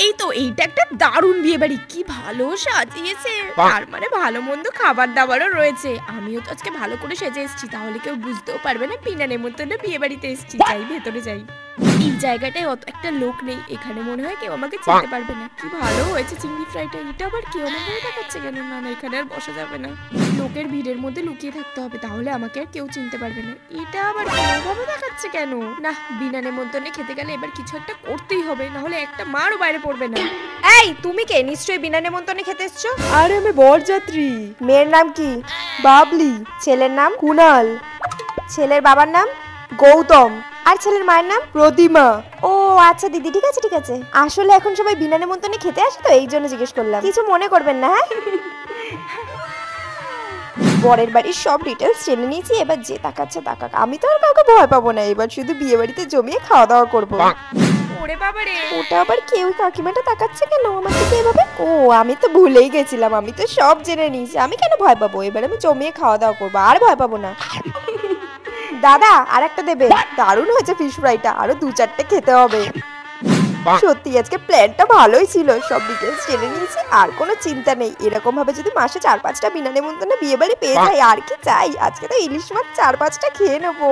এই তো এইটা একটা দারুণ বিয়ে বাড়ি, কি ভালো সাজিয়েছে। তার মানে ভালো মন্দ খাবার দাবারও রয়েছে। আমিও তো আজকে ভালো করে সেজে এসেছি, তাহলে কেউ বুঝতেও পারবে না বিনা নেমন্তন্নে বিয়ে বাড়িতে এসেছি। যাই ভেতরে যাই। এই জায়গাটায় অত একটা লোক নেই, এখানে মনে হয় কেউ আমাকে চিনতে পারবে না। কি ভালো হয়েছে চিংড়ি ফ্রাইটা। এটা আবার কেউ আমাকে দেখাচ্ছে কেন? না না, এখানে আর বসা যাবে না। লোকের ভিড়ের মধ্যে লুকিয়ে থাকতে হবে, তাহলে আমাকে আর কেউ চিনতে পারবে না। এটা আবার কোনোভাবে দেখাচ্ছে কেন? না, বিনা নেমন্তন্নে খেতে গেলে এবার কিছু একটা করতেই হবে, না হলে একটা মারও বাইরে পড়বে না। এই তুমি কে? নিশ্চয়ই বিনা নেমন্তন্নে খেতে এসছো। আরে আমি বরযাত্রী। মেয়ের নাম কি? বাবলি। ছেলের নাম? কুনাল। ছেলের বাবার নাম? গৌতম। আর ছেলের মায়ের নাম? প্রতিমা। ও আচ্ছা দিদি, ঠিক আছে ঠিক আছে। আসলে এখন সবাই বিনা নেমন্তন্নে খেতে আসে তো, এই জন্য জিজ্ঞেস করলাম। কিছু মনে করবেন না, হ্যাঁ? বরের বাড়ির সব ডিটেলস জেনে নিয়েছি, এবার যে তাকাচ্ছে তাকাক। আমি তো আর কাউকে ভয় পাবো না, এবার শুধু বিয়ে বাড়িতে জমিয়ে খাওয়া দাওয়া করবো। ওরে বাবারে, ওটা আবার কেউ কাকিমাটা তাকাচ্ছে কেন আমার দিকে এভাবে? ও আমি তো ভুলেই গেছিলাম, আমি তো সব জেনে নিয়েছি। আমি কেন ভয় পাবো? এবার আমি জমিয়ে খাওয়া দাওয়া করবো, আর ভয় পাবো না। দাদা আর একটা দেবে। দারুণ হয়েছে ফিশ ফ্রাইটা, আরো 2-4টে খেতে হবে। সত্যি আজকে প্ল্যানটা ভালোই ছিল, সব ডিটেলস জেনে নিয়েছি, আর কোনো চিন্তা নেই। এরকম ভাবে যদি মাসে 4-5টা বিনা নেমন্তন্নে বিয়ে বাড়ি পেয়ে যাই, আর কি চাই? আজকে তো ইলিশ মাছ 4-5টা খেয়ে নেবো।